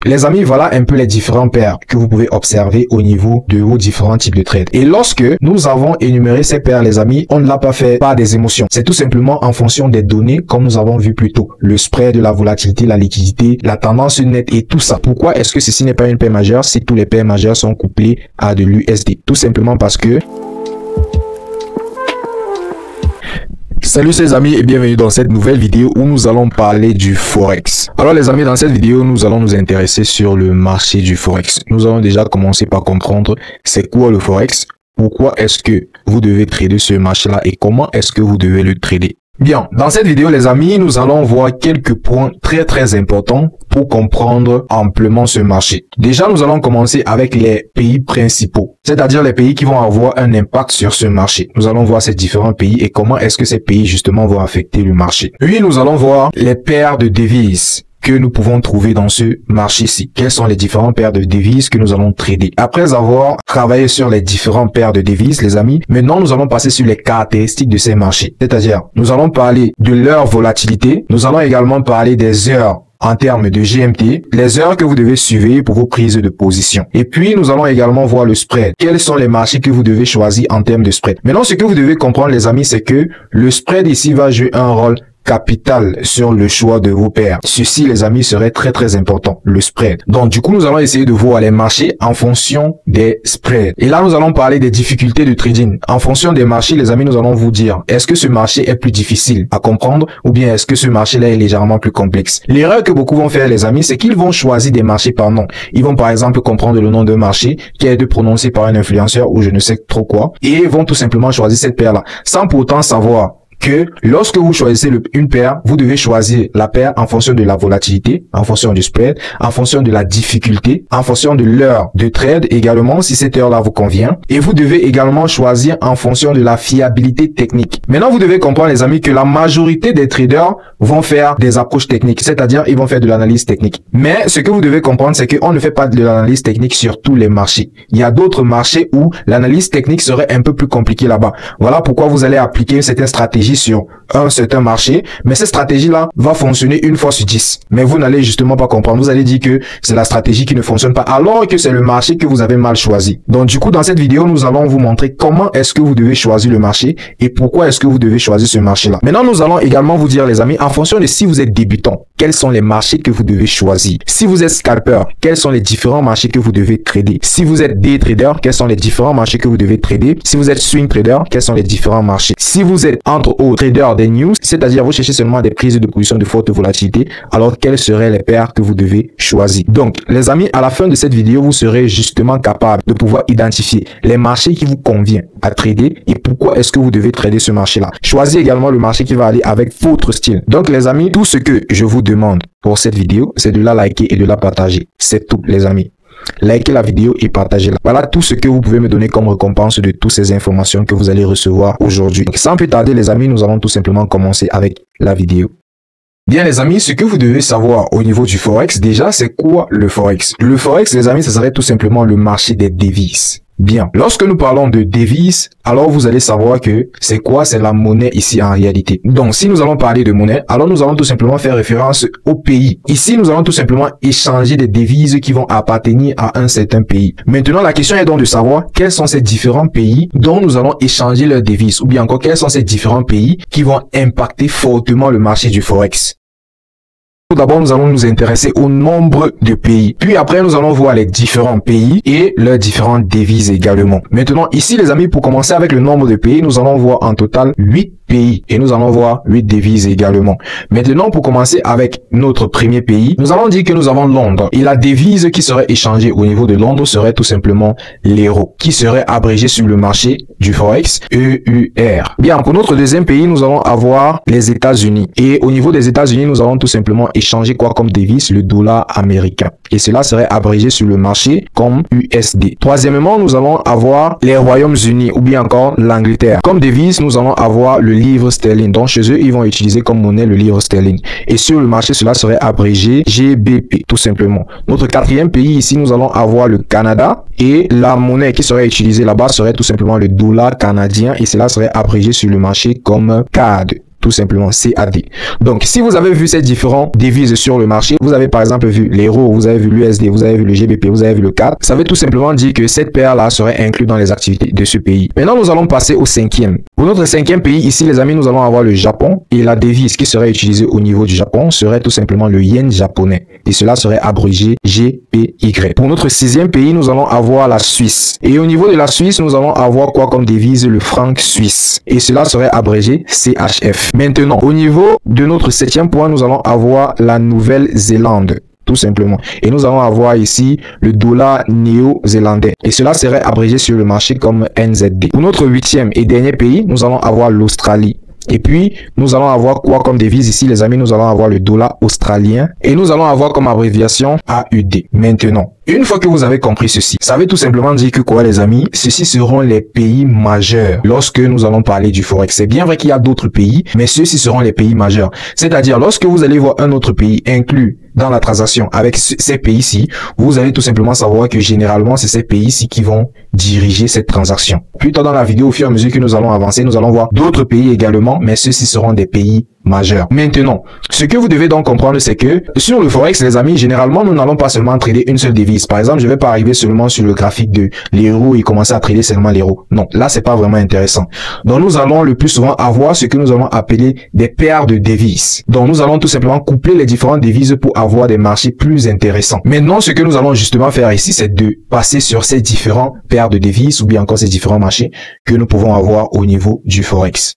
les amis, voilà un peu les différents paires que vous pouvez observer au niveau de vos différents types de trades. Et lorsque nous avons énuméré ces paires, les amis, on ne l'a pas fait par des émotions. C'est tout simplement en fonction des données, comme nous avons vu plus tôt. Le spread, la volatilité, la liquidité, la tendance nette et tout ça. Pourquoi est-ce que ceci n'est pas une paire majeure si tous les paires majeures sont couplés à de l'USD? Tout simplement parce que... Salut les amis et bienvenue dans cette nouvelle vidéo où nous allons parler du Forex. Alors les amis, dans cette vidéo, nous allons nous intéresser sur le marché du Forex. Nous allons déjà commencer par comprendre c'est quoi le Forex, pourquoi est-ce que vous devez trader ce marché-là et comment est-ce que vous devez le trader. Bien, dans cette vidéo les amis, nous allons voir quelques points très importants pour comprendre amplement ce marché. Déjà, nous allons commencer avec les pays principaux, c'est-à-dire les pays qui vont avoir un impact sur ce marché. Nous allons voir ces différents pays et comment est-ce que ces pays justement vont affecter le marché. Puis nous allons voir les paires de devises que nous pouvons trouver dans ce marché-ci. Quelles sont les différentes paires de devises que nous allons trader? Après avoir travaillé sur les différentes paires de devises, les amis, maintenant nous allons passer sur les caractéristiques de ces marchés. C'est-à-dire, nous allons parler de leur volatilité. Nous allons également parler des heures en termes de GMT, les heures que vous devez suivre pour vos prises de position. Et puis, nous allons également voir le spread. Quels sont les marchés que vous devez choisir en termes de spread? Maintenant, ce que vous devez comprendre, les amis, c'est que le spread ici va jouer un rôle capital sur le choix de vos paires. Ceci, les amis, serait très important, le spread. Donc, du coup, nous allons essayer de voir les marchés en fonction des spreads. Et là, nous allons parler des difficultés de trading. En fonction des marchés, les amis, nous allons vous dire, est-ce que ce marché est plus difficile à comprendre ou bien est-ce que ce marché-là est légèrement plus complexe? L'erreur que beaucoup vont faire, les amis, c'est qu'ils vont choisir des marchés par nom. Ils vont, par exemple, comprendre le nom d'un marché qui a été prononcé par un influenceur ou je ne sais trop quoi et vont tout simplement choisir cette paire-là sans pourtant savoir que lorsque vous choisissez une paire, vous devez choisir la paire en fonction de la volatilité, en fonction du spread, en fonction de la difficulté, en fonction de l'heure de trade également, si cette heure-là vous convient. Et vous devez également choisir en fonction de la fiabilité technique. Maintenant, vous devez comprendre, les amis, que la majorité des traders vont faire des approches techniques, c'est-à-dire ils vont faire de l'analyse technique. Mais ce que vous devez comprendre, c'est qu'on ne fait pas de l'analyse technique sur tous les marchés. Il y a d'autres marchés où l'analyse technique serait un peu plus compliquée là-bas. Voilà pourquoi vous allez appliquer certaines stratégies sur un certain marché, mais cette stratégie-là va fonctionner une fois sur 10. Mais vous n'allez justement pas comprendre. Vous allez dire que c'est la stratégie qui ne fonctionne pas, alors que c'est le marché que vous avez mal choisi. Donc du coup, dans cette vidéo, nous allons vous montrer comment est-ce que vous devez choisir le marché et pourquoi est-ce que vous devez choisir ce marché-là. Maintenant, nous allons également vous dire, les amis, en fonction de si vous êtes débutant, quels sont les marchés que vous devez choisir. Si vous êtes scalper, quels sont les différents marchés que vous devez trader. Si vous êtes day trader, quels sont les différents marchés que vous devez trader. Si vous êtes swing trader, quels sont les différents marchés. Si vous êtes entre autres trader des news, c'est-à-dire vous cherchez seulement des prises de position de forte volatilité, alors quelles seraient les paires que vous devez choisir. Donc, les amis, à la fin de cette vidéo, vous serez justement capable de pouvoir identifier les marchés qui vous conviennent à trader et pourquoi est-ce que vous devez trader ce marché-là. Choisissez également le marché qui va aller avec votre style. Donc, les amis, tout ce que je vous demande pour cette vidéo, c'est de la liker et de la partager. C'est tout, les amis. Likez la vidéo et partagez-la. Voilà tout ce que vous pouvez me donner comme récompense de toutes ces informations que vous allez recevoir aujourd'hui. Sans plus tarder, les amis, nous allons tout simplement commencer avec la vidéo. Bien les amis, ce que vous devez savoir au niveau du Forex, déjà, c'est quoi le Forex? Le Forex, les amis, ça serait tout simplement le marché des devises. Bien, lorsque nous parlons de devises, alors vous allez savoir que c'est quoi? C'est la monnaie ici en réalité. Donc, si nous allons parler de monnaie, alors nous allons tout simplement faire référence au pays. Ici, nous allons tout simplement échanger des devises qui vont appartenir à un certain pays. Maintenant, la question est donc de savoir quels sont ces différents pays dont nous allons échanger leurs devises ou bien encore quels sont ces différents pays qui vont impacter fortement le marché du Forex. Tout d'abord, nous allons nous intéresser au nombre de pays. Puis après, nous allons voir les différents pays et leurs différentes devises également. Maintenant, ici, les amis, pour commencer avec le nombre de pays, nous allons voir en total 8 pays et nous allons voir 8 devises également. Maintenant, pour commencer avec notre premier pays, nous allons dire que nous avons Londres et la devise qui serait échangée au niveau de Londres serait tout simplement l'euro, qui serait abrégé sur le marché du Forex EUR. Bien, pour notre deuxième pays, nous allons avoir les États-Unis et au niveau des États-Unis, nous allons tout simplement échanger quoi comme devise? Le dollar américain. Et cela serait abrégé sur le marché comme USD. Troisièmement, nous allons avoir les Royaumes-Unis ou bien encore l'Angleterre. Comme devise, nous allons avoir le livre sterling. Donc chez eux, ils vont utiliser comme monnaie le livre sterling. Et sur le marché, cela serait abrégé GBP, tout simplement. Notre quatrième pays ici, nous allons avoir le Canada. Et la monnaie qui serait utilisée là-bas serait tout simplement le dollar canadien. Et cela serait abrégé sur le marché comme CAD. tout simplement CAD. Donc, si vous avez vu ces différentes devises sur le marché, vous avez par exemple vu l'euro, vous avez vu l'USD, vous avez vu le GBP, vous avez vu le CAD, ça veut tout simplement dire que cette paire-là serait inclue dans les activités de ce pays. Maintenant, nous allons passer au cinquième. Pour notre cinquième pays, ici, les amis, nous allons avoir le Japon et la devise qui serait utilisée au niveau du Japon serait tout simplement le yen japonais et cela serait abrégé GPY. Pour notre sixième pays, nous allons avoir la Suisse et au niveau de la Suisse, nous allons avoir quoi comme devise? Le franc suisse et cela serait abrégé CHF. Maintenant, au niveau de notre septième point, nous allons avoir la Nouvelle-Zélande. Tout simplement. Et nous allons avoir ici le dollar néo-zélandais. Et cela serait abrégé sur le marché comme NZD. Pour notre huitième et dernier pays, nous allons avoir l'Australie. Et puis, nous allons avoir quoi comme devise ici, les amis? Nous allons avoir le dollar australien. Et nous allons avoir comme abréviation AUD. Maintenant, une fois que vous avez compris ceci, ça veut tout simplement dire que quoi, les amis? Ceux-ci seront les pays majeurs lorsque nous allons parler du Forex. C'est bien vrai qu'il y a d'autres pays, mais ceux-ci seront les pays majeurs. C'est-à-dire, lorsque vous allez voir un autre pays inclus dans la transaction avec ces pays-ci, vous allez tout simplement savoir que généralement, c'est ces pays-ci qui vont diriger cette transaction. Plus tard dans la vidéo, au fur et à mesure que nous allons avancer, nous allons voir d'autres pays également, mais ceux-ci seront des pays majeurs. Maintenant, ce que vous devez donc comprendre, c'est que sur le Forex, les amis, généralement, nous n'allons pas seulement trader une seule devise. Par exemple, je ne vais pas arriver seulement sur le graphique de l'euro et commencer à trader seulement l'euro. Non, là, c'est pas vraiment intéressant. Donc, nous allons le plus souvent avoir ce que nous allons appeler des paires de devises. Donc, nous allons tout simplement coupler les différentes devises pour avoir des marchés plus intéressants. Maintenant, ce que nous allons justement faire ici, c'est de passer sur ces différentes paires de devises ou bien encore ces différents marchés que nous pouvons avoir au niveau du Forex.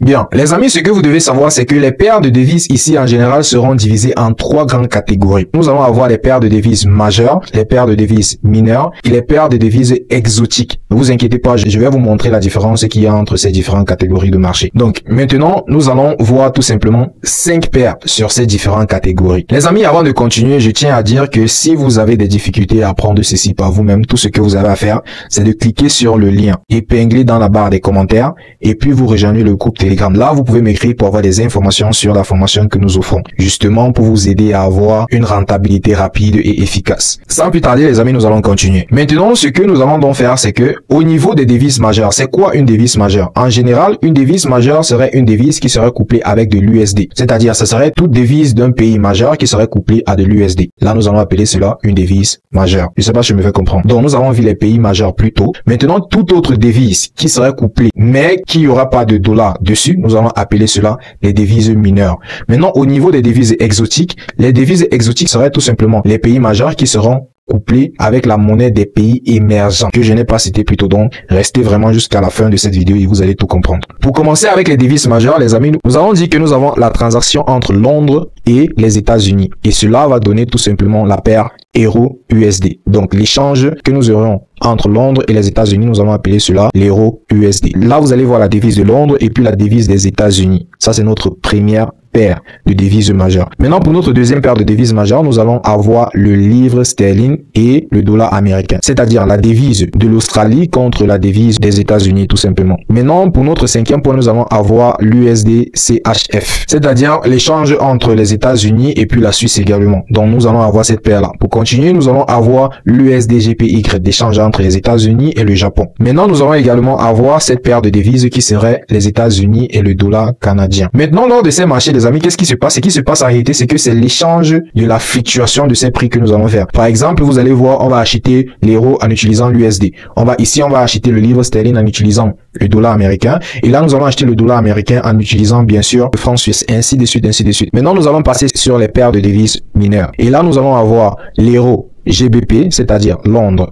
Bien, les amis, ce que vous devez savoir, c'est que les paires de devises ici, en général, seront divisées en trois grandes catégories. Nous allons avoir les paires de devises majeures, les paires de devises mineures et les paires de devises exotiques. Ne vous inquiétez pas, je vais vous montrer la différence qu'il y a entre ces différentes catégories de marché. Donc, maintenant, nous allons voir tout simplement 5 paires sur ces différentes catégories. Les amis, avant de continuer, je tiens à dire que si vous avez des difficultés à apprendre ceci par vous-même, tout ce que vous avez à faire, c'est de cliquer sur le lien épinglé dans la barre des commentaires et puis vous rejoignez le groupe Telegram. Là, vous pouvez m'écrire pour avoir des informations sur la formation que nous offrons, justement pour vous aider à avoir une rentabilité rapide et efficace. Sans plus tarder, les amis, nous allons continuer. Maintenant, ce que nous allons donc faire, c'est que au niveau des devises majeures, c'est quoi une devise majeure? En général, une devise majeure serait une devise qui serait couplée avec de l'USD. C'est-à-dire, ce serait toute devise d'un pays majeur qui serait couplée à de l'USD. Là, nous allons appeler cela une devise majeure. Je sais pas si je me fais comprendre. Donc, nous avons vu les pays majeurs plus tôt. Maintenant, toute autre devise qui serait couplée, mais qui aura pas de dollars dessus, nous allons appeler cela les devises mineures. Maintenant, au niveau des devises exotiques, les devises exotiques seraient tout simplement les pays majeurs qui seront couplés avec la monnaie des pays émergents que je n'ai pas cité plus tôt. Donc, restez vraiment jusqu'à la fin de cette vidéo et vous allez tout comprendre. Pour commencer avec les devises majeures, les amis, nous allons dire que nous avons la transaction entre Londres et les États-Unis. Et cela va donner tout simplement la paire euro-USD. Donc, l'échange que nous aurons entre Londres et les États-Unis, nous allons appeler cela l'euro-USD. Là, vous allez voir la devise de Londres et puis la devise des États-Unis. Ça, c'est notre première paire de devises majeures. Maintenant, pour notre deuxième paire de devises majeures, nous allons avoir le livre sterling et le dollar américain. C'est-à-dire la devise de l'Australie contre la devise des États-Unis, tout simplement. Maintenant, pour notre cinquième point, nous allons avoir l'USD CHF. C'est-à-dire l'échange entre les États-Unis et puis la Suisse également. Donc, nous allons avoir cette paire-là. Pour continuer, nous allons avoir l'USD GPY, d'échange entre les États-Unis et le Japon. Maintenant, nous allons également avoir cette paire de devises qui serait les États-Unis et le dollar canadien. Maintenant, lors de ces marchés, les amis, qu'est-ce qui se passe? Ce qui se passe en réalité, c'est que c'est l'échange de la fluctuation de ces prix que nous allons faire. Par exemple, vous allez voir, on va acheter l'euro en utilisant l'USD. On va acheter le livre sterling en utilisant le dollar américain. Et là, nous allons acheter le dollar américain en utilisant, bien sûr, le franc suisse, ainsi de suite, ainsi de suite. Maintenant, nous allons passer sur les paires de devises mineures. Et là, nous allons avoir l'euro GBP, c'est-à-dire Londres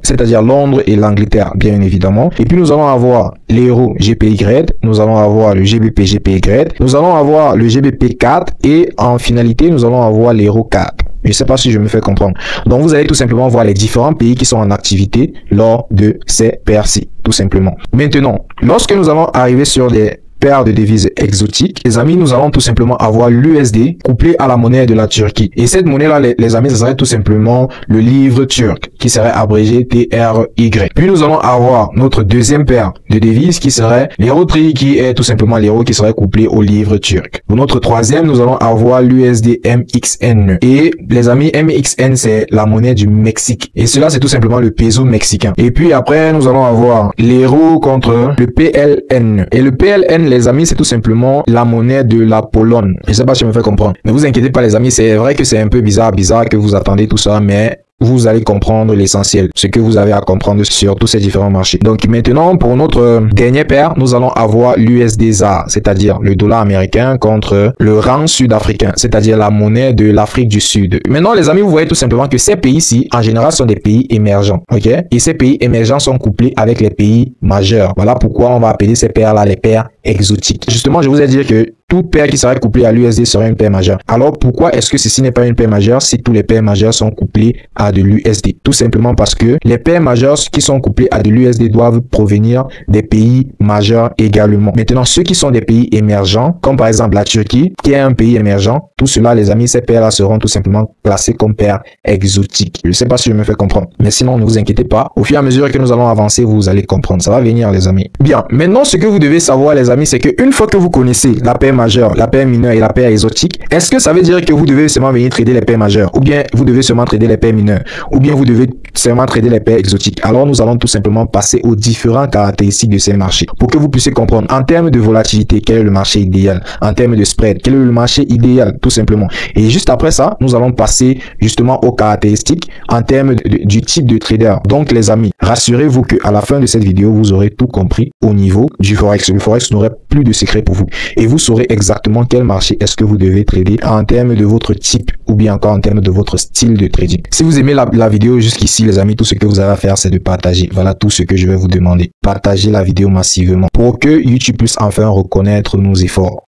et l'Angleterre, bien évidemment. Et puis nous allons avoir l'euro GPY, nous allons avoir le GBP GPY, nous allons avoir le GBP 4 et en finalité, nous allons avoir l'euro 4. Je ne sais pas si je me fais comprendre. Donc, vous allez tout simplement voir les différents pays qui sont en activité lors de ces paires-ci, tout simplement. Maintenant, lorsque nous allons arriver sur des paire de devises exotiques, les amis, nous allons tout simplement avoir l'USD couplé à la monnaie de la Turquie. Et cette monnaie-là, les amis, ça serait tout simplement le livre turc. qui serait abrégé TRY. Puis nous allons avoir notre deuxième paire de devises qui serait l'euro tri, qui est tout simplement l'euro qui serait couplé au livre turc. Pour notre troisième, nous allons avoir l'USD MXN. Et les amis, MXN, c'est la monnaie du Mexique. Et cela, c'est tout simplement le peso mexicain. Et puis après, nous allons avoir l'euro contre le PLN. Et le PLN, les amis, c'est tout simplement la monnaie de la Pologne. Je sais pas si je me fais comprendre. Ne vous inquiétez pas, les amis, c'est vrai que c'est un peu bizarre que vous attendez tout ça, mais vous allez comprendre l'essentiel, ce que vous avez à comprendre sur tous ces différents marchés. Donc maintenant, pour notre dernière paire, nous allons avoir l'USD ZAR, c'est-à-dire le dollar américain contre le rand sud-africain, c'est-à-dire la monnaie de l'Afrique du Sud. Maintenant, les amis, vous voyez tout simplement que ces pays-ci, en général, sont des pays émergents, ok? Et ces pays émergents sont couplés avec les pays majeurs. Voilà pourquoi on va appeler ces paires-là les paires exotiques. Justement, je vous ai dit que toute paire qui serait couplée à l'USD serait une paire majeure. Alors, pourquoi est-ce que ceci n'est pas une paire majeure si tous les paires majeures sont couplées à de l'USD? Tout simplement parce que les paires majeures qui sont couplées à de l'USD doivent provenir des pays majeurs également. Maintenant, ceux qui sont des pays émergents, comme par exemple la Turquie, qui est un pays émergent, tout cela, les amis, ces paires-là seront tout simplement classées comme paires exotiques. Je ne sais pas si je me fais comprendre. Mais sinon, ne vous inquiétez pas. Au fur et à mesure que nous allons avancer, vous allez comprendre. Ça va venir, les amis. Bien. Maintenant, ce que vous devez savoir, les amis, c'est qu'une fois que vous connaissez la paire majeure, la paire mineure et la paire exotique, est-ce que ça veut dire que vous devez seulement venir trader les paires majeures, ou bien vous devez seulement trader les paires mineures, ou bien vous devez seulement trader les paires exotiques? Alors nous allons tout simplement passer aux différentes caractéristiques de ces marchés pour que vous puissiez comprendre en termes de volatilité quel est le marché idéal, en termes de spread quel est le marché idéal tout simplement. Et juste après ça, nous allons passer justement aux caractéristiques en termes du type de trader. Donc les amis, rassurez-vous que à la fin de cette vidéo, vous aurez tout compris au niveau du Forex. Le Forex n'aurait plus de secret pour vous et vous saurez exactement quel marché est-ce que vous devez trader en termes de votre type ou bien encore en termes de votre style de trading. Si vous aimez la vidéo jusqu'ici, les amis, tout ce que vous avez à faire, c'est de partager. Voilà tout ce que je vais vous demander. Partagez la vidéo massivement pour que YouTube puisse enfin reconnaître nos efforts.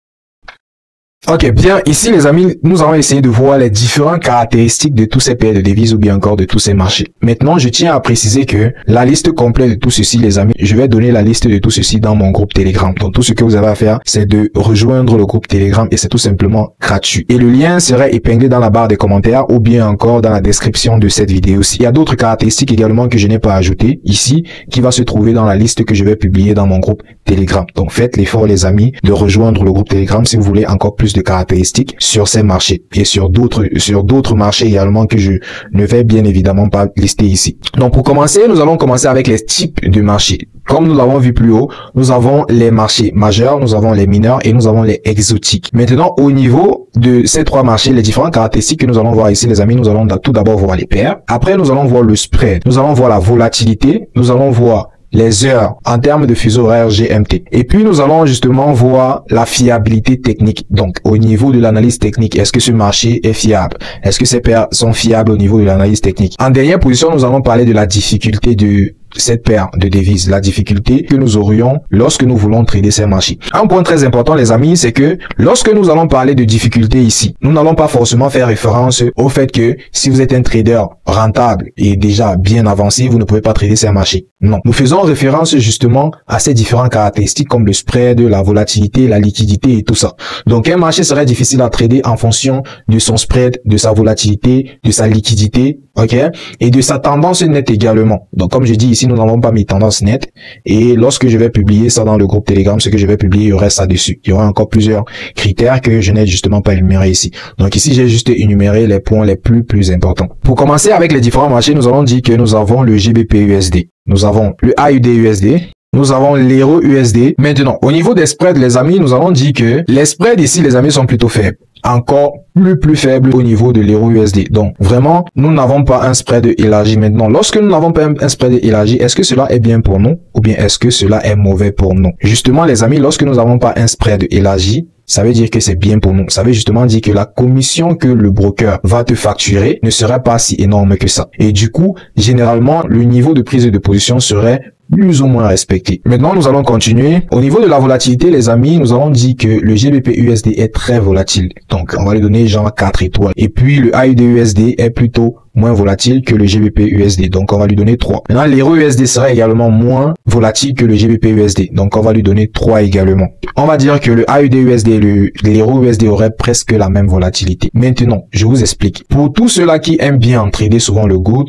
Ok, bien, ici les amis, nous allons essayer de voir les différentes caractéristiques de tous ces paires de devises ou bien encore de tous ces marchés. Maintenant, je tiens à préciser que la liste complète de tout ceci, les amis, je vais donner la liste de tout ceci dans mon groupe Telegram. Donc tout ce que vous avez à faire, c'est de rejoindre le groupe Telegram et c'est tout simplement gratuit. Et le lien serait épinglé dans la barre des commentaires ou bien encore dans la description de cette vidéo aussi. Il y a d'autres caractéristiques également que je n'ai pas ajoutées ici, qui va se trouver dans la liste que je vais publier dans mon groupe Telegram. Donc faites l'effort, les amis, de rejoindre le groupe Telegram si vous voulez encore plus de caractéristiques sur ces marchés et sur d'autres marchés également que je ne vais bien évidemment pas lister ici. Donc pour commencer, nous allons commencer avec les types de marchés. Comme nous l'avons vu plus haut, nous avons les marchés majeurs, nous avons les mineurs et nous avons les exotiques. Maintenant, au niveau de ces trois marchés, les différentes caractéristiques que nous allons voir ici, les amis, nous allons tout d'abord voir les paires. Après, nous allons voir le spread. Nous allons voir la volatilité. Nous allons voir les heures en termes de fuseau horaire GMT. Et puis, nous allons justement voir la fiabilité technique. Donc, au niveau de l'analyse technique, est-ce que ce marché est fiable? Est-ce que ces paires sont fiables au niveau de l'analyse technique? En dernière position, nous allons parler de la difficulté de cette paire de devises, la difficulté que nous aurions lorsque nous voulons trader ces marchés. Un point très important, les amis, c'est que lorsque nous allons parler de difficulté ici, nous n'allons pas forcément faire référence au fait que si vous êtes un trader rentable et déjà bien avancé, vous ne pouvez pas trader ces marchés. Non. Nous faisons référence justement à ces différentes caractéristiques comme le spread, la volatilité, la liquidité et tout ça. Donc, un marché serait difficile à trader en fonction de son spread, de sa volatilité, de sa liquidité, ok, et de sa tendance nette également. Donc, comme je dis ici, nous n'avons pas mis tendance nette. Et lorsque je vais publier ça dans le groupe Telegram, ce que je vais publier, il y aurait ça dessus. Il y aura encore plusieurs critères que je n'ai justement pas énumérés ici. Donc ici, j'ai juste énuméré les points les plus importants. Pour commencer avec les différents marchés, nous allons dire que nous avons le GBP-USD. Nous avons le AUD-USD. Nous avons l'euro USD. Maintenant, au niveau des spreads, les amis, nous allons dire que les spreads ici, les amis, sont plutôt faibles. Encore plus faible au niveau de l'euro USD. Donc, vraiment, nous n'avons pas un spread élargi maintenant. Lorsque nous n'avons pas un spread élargi, est-ce que cela est bien pour nous ou bien est-ce que cela est mauvais pour nous? Justement, les amis, lorsque nous n'avons pas un spread élargi, ça veut dire que c'est bien pour nous. Ça veut justement dire que la commission que le broker va te facturer ne sera pas si énorme que ça. Et du coup, généralement, le niveau de prise de position serait plus ou moins respecté. Maintenant, nous allons continuer. Au niveau de la volatilité, les amis, nous allons dire que le GBP-USD est très volatile. Donc, on va lui donner genre 4 étoiles. Et puis, le AUD-USD est plutôt moins volatile que le GBP USD. Donc, on va lui donner 3. Maintenant, l'euro USD sera également moins volatile que le GBP USD. Donc, on va lui donner 3 également. On va dire que le AUD USD et l'euro USD auraient presque la même volatilité. Maintenant, je vous explique. Pour tous ceux-là qui aiment bien trader souvent le gold,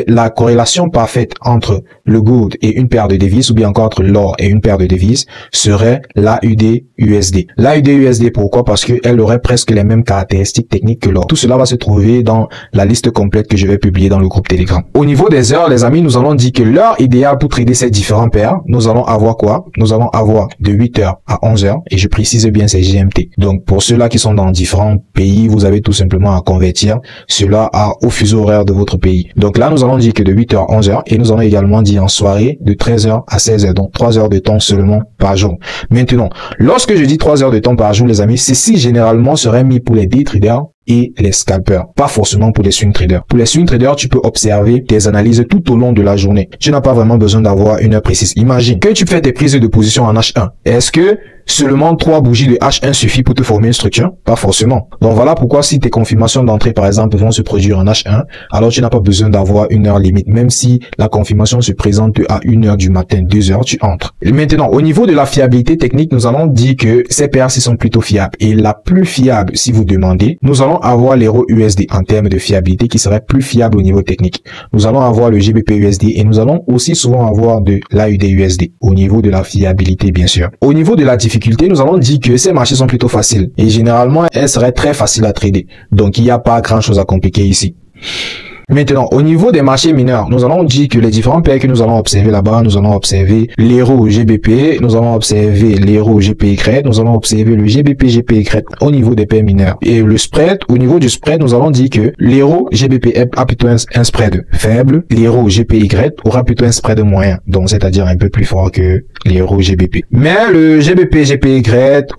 la corrélation parfaite entre le gold et une paire de devises, ou bien encore entre l'or et une paire de devises, serait l'AUD USD. L'AUD USD, pourquoi? Parce qu'elle aurait presque les mêmes caractéristiques techniques que l'or. Tout cela va se trouver dans la liste complète que je vais publier dans le groupe Telegram. Au niveau des heures, les amis, nous allons dire que l'heure idéale pour trader ces différents paires, nous allons avoir quoi? Nous allons avoir de 8h à 11h, et je précise bien c'est GMT. Donc, pour ceux-là qui sont dans différents pays, vous avez tout simplement à convertir cela au fuseau horaire de votre pays. Donc là, nous allons dire que de 8h à 11h, et nous allons également dire en soirée de 13h à 16h, donc 3 heures de temps seulement par jour. Maintenant, lorsque je dis 3 heures de temps par jour, les amis, ceci généralement serait mis pour les day traders et les scalpers, pas forcément pour les swing traders. Pour les swing traders, tu peux observer tes analyses tout au long de la journée. Tu n'as pas vraiment besoin d'avoir une heure précise. Imagine que tu fais tes prises de position en H1. Est-ce que seulement 3 bougies de H1 suffit pour te former une structure? Pas forcément. Donc voilà pourquoi si tes confirmations d'entrée par exemple vont se produire en H1, alors tu n'as pas besoin d'avoir une heure limite. Même si la confirmation se présente à 1h du matin, 2h, tu entres. Et maintenant, au niveau de la fiabilité technique, nous allons dire que ces paires-ci sont plutôt fiables. Et la plus fiable, si vous demandez, nous allons avoir l'euro USD en termes de fiabilité qui serait plus fiable au niveau technique. Nous allons avoir le GBP USD et nous allons aussi souvent avoir de l'AUD USD au niveau de la fiabilité, bien sûr. Au niveau de la difficulté, nous allons dire que ces marchés sont plutôt faciles et généralement, elles seraient très faciles à trader. Donc, il n'y a pas grand chose à compliquer ici. Maintenant, au niveau des marchés mineurs, nous allons dire que les différents paires que nous allons observer là-bas, nous allons observer l'euro GBP, nous allons observer l'euro GPY, nous allons observer le GBP GPY au niveau des paires mineures. Et le spread, au niveau du spread, nous allons dire que l'euro GBP a plutôt un spread faible, l'euro GPY aura plutôt un spread moyen, donc c'est-à-dire un peu plus fort que l'euro GBP. Mais le GBP GPY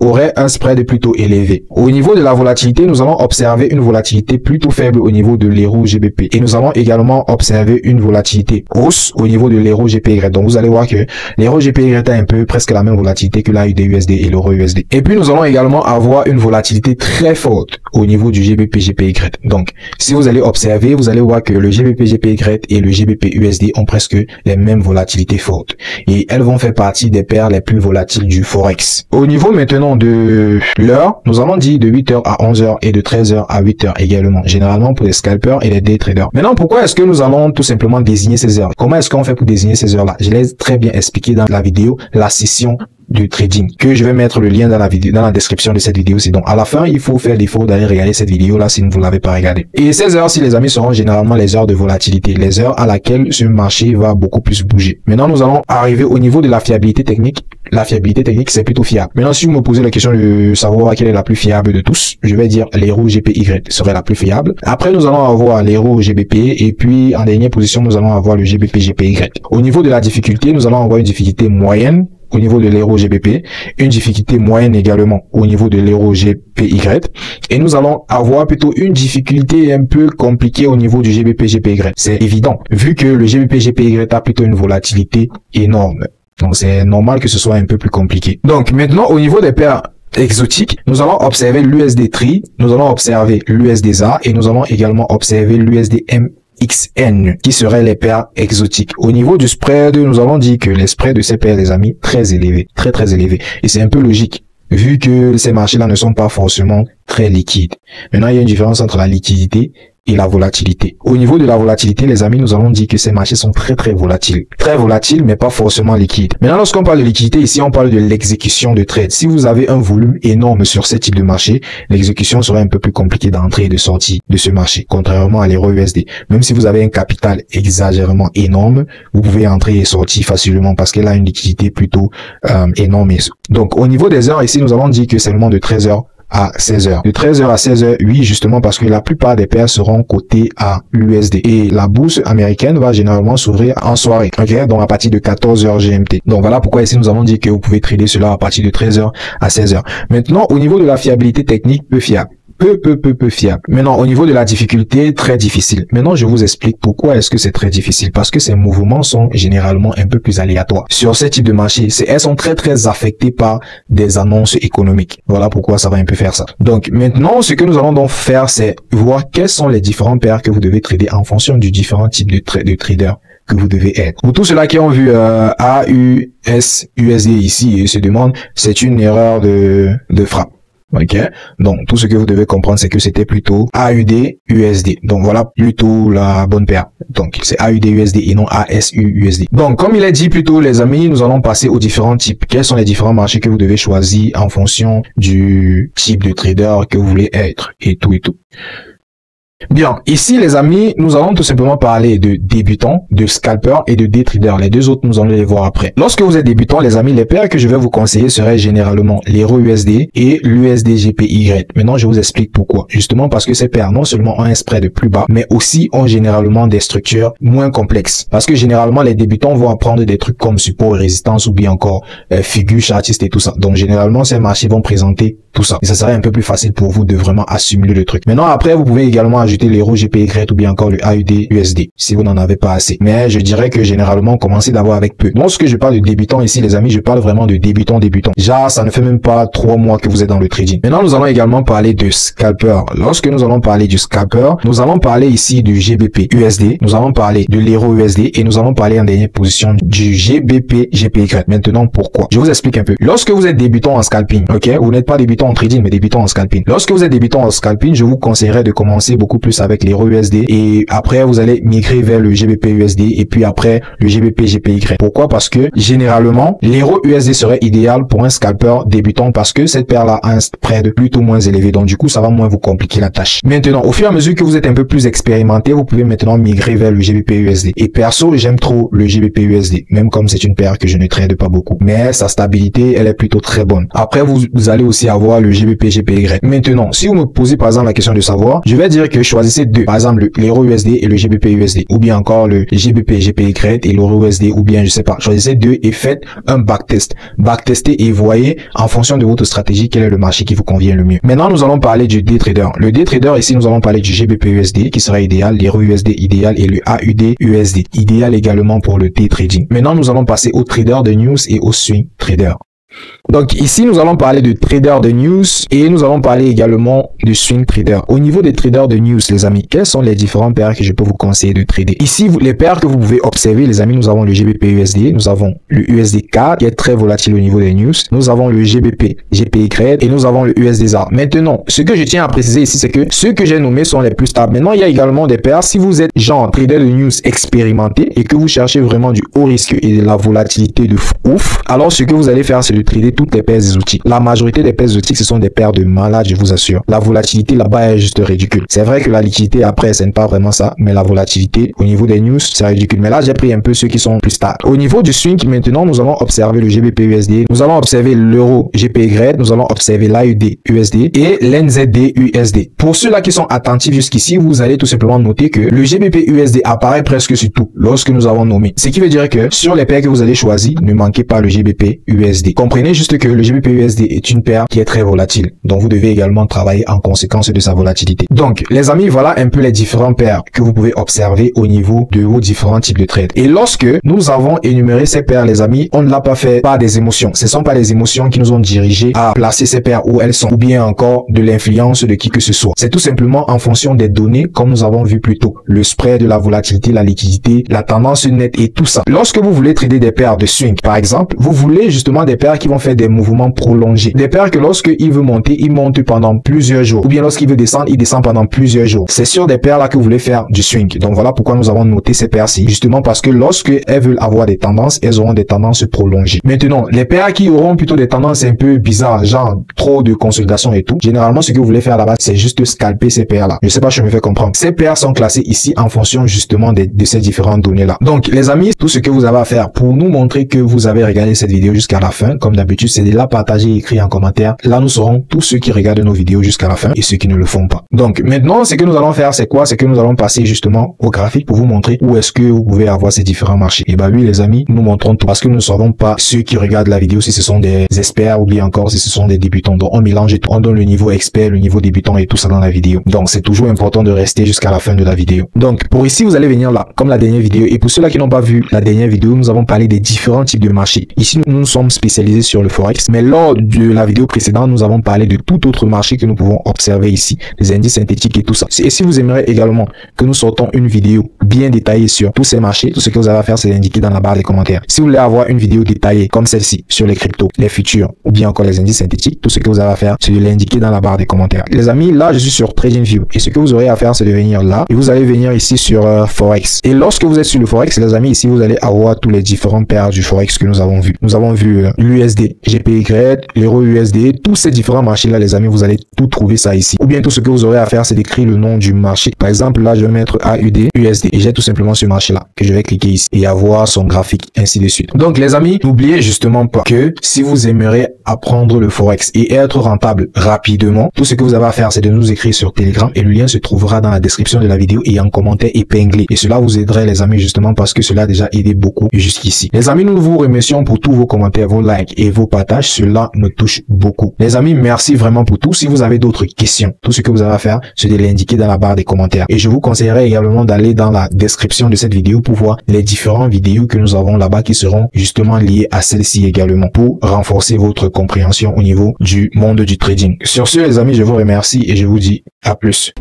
aurait un spread plutôt élevé. Au niveau de la volatilité, nous allons observer une volatilité plutôt faible au niveau de l'euro GBP. Et nous allons également observer une volatilité hausse au niveau de l'euro GPY. Donc vous allez voir que l'euro GPY a un peu presque la même volatilité que l'AUD USD et l'euro USD. Et puis nous allons également avoir une volatilité très forte au niveau du GBP GPY. Donc si vous allez observer, vous allez voir que le GBP GPY et le GBP USD ont presque les mêmes volatilités fortes. Et elles vont faire partie des paires les plus volatiles du Forex. Au niveau maintenant de l'heure, nous allons dire de 8h à 11h et de 13h à 8h également. Généralement pour les scalpers et les day traders. Maintenant, pourquoi est-ce que nous allons tout simplement désigner ces heures? Comment est-ce qu'on fait pour désigner ces heures-là? Je l'ai très bien expliqué dans la vidéo, la session du trading, que je vais mettre le lien dans la vidéo, dans la description de cette vidéo. C'est donc à la fin, il faut faire l'effort d'aller regarder cette vidéo là si vous ne l'avez pas regardé. Et ces heures-ci, les amis, seront généralement les heures de volatilité, les heures à laquelle ce marché va beaucoup plus bouger. Maintenant, nous allons arriver au niveau de la fiabilité technique. La fiabilité technique, c'est plutôt fiable. Maintenant, si vous me posez la question de savoir quelle est la plus fiable de tous, je vais dire l'euro GPY serait la plus fiable. Après, nous allons avoir l'euro GBP et puis en dernière position, nous allons avoir le GBP GPY. Au niveau de la difficulté, nous allons avoir une difficulté moyenne au niveau de l'euro GBP, une difficulté moyenne également au niveau de l'euro GPY, et nous allons avoir plutôt une difficulté un peu compliquée au niveau du GBP GPY. C'est évident, vu que le GBP GPY a plutôt une volatilité énorme. Donc c'est normal que ce soit un peu plus compliqué. Donc maintenant, au niveau des paires exotiques, nous allons observer l'USD TRI, nous allons observer l'USDZA et nous allons également observer l'USDM XN, qui seraient les paires exotiques. Au niveau du spread, nous allons dire que les spreads de ces paires, les amis, très élevés, très élevés. Et c'est un peu logique, vu que ces marchés-là ne sont pas forcément très liquides. Maintenant, il y a une différence entre la liquidité et la volatilité. Au niveau de la volatilité, les amis, nous allons dire que ces marchés sont très volatiles. Très volatiles, mais pas forcément liquides. Maintenant, lorsqu'on parle de liquidité, ici, on parle de l'exécution de trade. Si vous avez un volume énorme sur ce type de marché, l'exécution serait un peu plus compliquée d'entrée et de sortie de ce marché, contrairement à l'euro USD. Même si vous avez un capital exagérément énorme, vous pouvez entrer et sortir facilement parce qu'elle a une liquidité plutôt énorme. Donc, au niveau des heures, ici, nous allons dire que c'est seulement de 13h à 16h. De 13h à 16h, oui, justement parce que la plupart des paires seront cotées à l'USD. Et la bourse américaine va généralement s'ouvrir en soirée. Ok, donc à partir de 14h GMT. Donc voilà pourquoi ici nous avons dit que vous pouvez trader cela à partir de 13h à 16h. Maintenant, au niveau de la fiabilité technique, peu fiable. peu fiable. Maintenant, au niveau de la difficulté, très difficile. Maintenant, je vous explique pourquoi est-ce que c'est très difficile. Parce que ces mouvements sont généralement un peu plus aléatoires. Sur ce type de marché, elles sont très affectées par des annonces économiques. Voilà pourquoi ça va un peu faire ça. Donc, maintenant, ce que nous allons donc faire, c'est voir quelles sont les différentes paires que vous devez trader en fonction du différent type de trader que vous devez être. Pour tous ceux-là qui ont vu AUSUSD ici et se demandent, c'est une erreur de frappe. Ok, donc tout ce que vous devez comprendre, c'est que c'était plutôt AUD-USD. Donc voilà plutôt la bonne paire. Donc c'est AUD-USD et non ASU-USD. Donc comme il est dit plutôt, les amis, nous allons passer aux différents types. Quels sont les différents marchés que vous devez choisir en fonction du type de trader que vous voulez être et tout. Bien, ici les amis, nous allons tout simplement parler de débutants, de scalpers et de day traders. Les deux autres, nous allons les voir après. Lorsque vous êtes débutant, les amis, les paires que je vais vous conseiller seraient généralement l'Euro USD et l'USD GPY. Maintenant, je vous explique pourquoi. Justement parce que ces paires non seulement ont un spread plus bas, mais aussi ont généralement des structures moins complexes. Parce que généralement, les débutants vont apprendre des trucs comme support et résistance ou bien encore figure, chartiste et tout ça. Donc généralement, ces marchés vont présenter tout ça. Et ça serait un peu plus facile pour vous de vraiment assimiler le truc. Maintenant, après, vous pouvez également ajouter l'Euro GPY ou bien encore le AUD USD si vous n'en avez pas assez. Mais je dirais que généralement, commencez d'abord avec peu. Lorsque je parle de débutants ici, les amis, je parle vraiment de débutants. Genre, ça ne fait même pas 3 mois que vous êtes dans le trading. Maintenant, nous allons également parler de scalper. Lorsque nous allons parler du scalper, nous allons parler ici du GBP USD, nous allons parler de l'Euro USD et nous allons parler en dernière position du GBP GPY. Maintenant, pourquoi? Je vous explique un peu. Lorsque vous êtes débutant en scalping, ok, vous n'êtes pas débutant en trading, mais débutant en scalping. Lorsque vous êtes débutant en scalping, je vous conseillerais de commencer beaucoup plus avec l'Euro USD et après vous allez migrer vers le GBP USD et puis après le GBP GPY. Pourquoi? Parce que généralement l'Euro USD serait idéal pour un scalper débutant parce que cette paire là a un spread plutôt moins élevé, donc du coup ça va moins vous compliquer la tâche. Maintenant, au fur et à mesure que vous êtes un peu plus expérimenté, vous pouvez maintenant migrer vers le GBP USD. Et perso, j'aime trop le GBP USD, même comme c'est une paire que je ne trade pas beaucoup, mais sa stabilité elle est plutôt très bonne. Après vous allez aussi avoir le GBP GPY. Maintenant, si vous me posez par exemple la question de savoir, je vais dire que choisissez deux, par exemple l'Euro USD et le GBP USD, ou bien encore le GBP GPY et l'Euro USD, ou bien je sais pas, choisissez deux et faites un backtest. Backtestez et voyez en fonction de votre stratégie quel est le marché qui vous convient le mieux. Maintenant, nous allons parler du day trader. Le day trader ici, nous allons parler du GBP USD qui sera idéal, l'Euro USD idéal et le AUD USD idéal également pour le day trading. Maintenant, nous allons passer aux traders de news et aux swing traders. Donc ici, nous allons parler de traders de news et nous allons parler également de swing trader. Au niveau des traders de news, les amis, quelles sont les différentes paires que je peux vous conseiller de trader? Ici, les paires que vous pouvez observer, les amis, nous avons le GBP USD, nous avons le USD-CAD qui est très volatile au niveau des news, nous avons le GBP GPY et nous avons le USD-ZAR. Maintenant, ce que je tiens à préciser ici, c'est que ceux que j'ai nommés sont les plus stables. Maintenant, il y a également des paires, si vous êtes genre trader de news expérimenté et que vous cherchez vraiment du haut risque et de la volatilité de ouf, alors ce que vous allez faire, c'est de trader toutes les paires exotiques. La majorité des paires exotiques, ce sont des paires de malades, je vous assure. La volatilité là-bas est juste ridicule. C'est vrai que la liquidité après, ce n'est pas vraiment ça, mais la volatilité au niveau des news, c'est ridicule. Mais là, j'ai pris un peu ceux qui sont plus stables. Au niveau du swing, maintenant, nous allons observer le GBP USD, nous allons observer l'Euro GPY, nous allons observer l'AUD USD et l'NZD USD. Pour ceux-là qui sont attentifs jusqu'ici, vous allez tout simplement noter que le GBP USD apparaît presque sur tout lorsque nous avons nommé. Ce qui veut dire que sur les paires que vous allez choisir, ne manquez pas le GBP USD. Comprenez juste que le GBP USD est une paire qui est très volatile. Donc, vous devez également travailler en conséquence de sa volatilité. Donc, les amis, voilà un peu les différentes paires que vous pouvez observer au niveau de vos différents types de trades. Et lorsque nous avons énuméré ces paires, les amis, on ne l'a pas fait par des émotions. Ce ne sont pas les émotions qui nous ont dirigés à placer ces paires où elles sont, ou bien encore de l'influence de qui que ce soit. C'est tout simplement en fonction des données, comme nous avons vu plus tôt. Le spread, la volatilité, la liquidité, la tendance nette et tout ça. Lorsque vous voulez trader des paires de swing, par exemple, vous voulez justement des paires qui vont faire des mouvements prolongés. Des paires que lorsqu'il veut monter, il monte pendant plusieurs jours. Ou bien lorsqu'il veut descendre, il descend pendant plusieurs jours. C'est sur des paires là que vous voulez faire du swing. Donc voilà pourquoi nous avons noté ces paires-ci. Justement parce que lorsque elles veulent avoir des tendances, elles auront des tendances prolongées. Maintenant, les paires qui auront plutôt des tendances un peu bizarres, genre trop de consolidation et tout, généralement ce que vous voulez faire là-bas, c'est juste scalper ces paires-là. Je sais pas si je me fais comprendre. Ces paires sont classées ici en fonction justement de ces différentes données-là. Donc les amis, tout ce que vous avez à faire pour nous montrer que vous avez regardé cette vidéo jusqu'à la fin, comme comme d'habitude, c'est de la partager et écrire en commentaire. Là, nous saurons tous ceux qui regardent nos vidéos jusqu'à la fin et ceux qui ne le font pas. Donc, maintenant, ce que nous allons faire, c'est quoi? C'est que nous allons passer justement au graphique pour vous montrer où est-ce que vous pouvez avoir ces différents marchés. Et bah oui, les amis, nous montrons tout parce que nous ne savons pas ceux qui regardent la vidéo si ce sont des experts ou bien encore si ce sont des débutants. Donc, on mélange et tout. On donne le niveau expert, le niveau débutant et tout ça dans la vidéo. Donc, c'est toujours important de rester jusqu'à la fin de la vidéo. Donc, pour ici, vous allez venir là, comme la dernière vidéo. Et pour ceux-là qui n'ont pas vu la dernière vidéo, nous avons parlé des différents types de marchés. Ici, nous sommes spécialisés sur le Forex. Mais lors de la vidéo précédente, nous avons parlé de tout autre marché que nous pouvons observer ici. Les indices synthétiques et tout ça. Et si vous aimeriez également que nous sortons une vidéo bien détaillée sur tous ces marchés, tout ce que vous avez à faire, c'est d'indiquer dans la barre des commentaires. Si vous voulez avoir une vidéo détaillée comme celle-ci sur les cryptos, les futurs ou bien encore les indices synthétiques, tout ce que vous avez à faire, c'est de l'indiquer dans la barre des commentaires. Les amis, là, je suis sur TradingView et ce que vous aurez à faire, c'est de venir là et vous allez venir ici sur Forex. Et lorsque vous êtes sur le Forex, les amis, ici, vous allez avoir tous les différents paires du Forex que nous avons vu. Nous avons vu l'USD, GPY, l'Euro USD, tous ces différents marchés-là, les amis, vous allez tout trouver ça ici. Ou bien tout ce que vous aurez à faire, c'est d'écrire le nom du marché. Par exemple, là, je vais mettre AUD, USD et j'ai tout simplement ce marché-là que je vais cliquer ici et avoir son graphique, ainsi de suite. Donc, les amis, n'oubliez justement pas que si vous aimeriez apprendre le Forex et être rentable rapidement, tout ce que vous avez à faire, c'est de nous écrire sur Telegram et le lien se trouvera dans la description de la vidéo et en commentaire épinglé. Et cela vous aiderait, les amis, justement parce que cela a déjà aidé beaucoup jusqu'ici. Les amis, nous vous remercions pour tous vos commentaires, vos likes et vos partages. Cela nous touche beaucoup. Les amis, merci vraiment pour tout. Si vous avez d'autres questions, tout ce que vous avez à faire, c'est de l'indiquer dans la barre des commentaires. Et je vous conseillerais également d'aller dans la description de cette vidéo pour voir les différentes vidéos que nous avons là-bas qui seront justement liées à celle-ci également pour renforcer votre compréhension au niveau du monde du trading. Sur ce, les amis, je vous remercie et je vous dis à plus.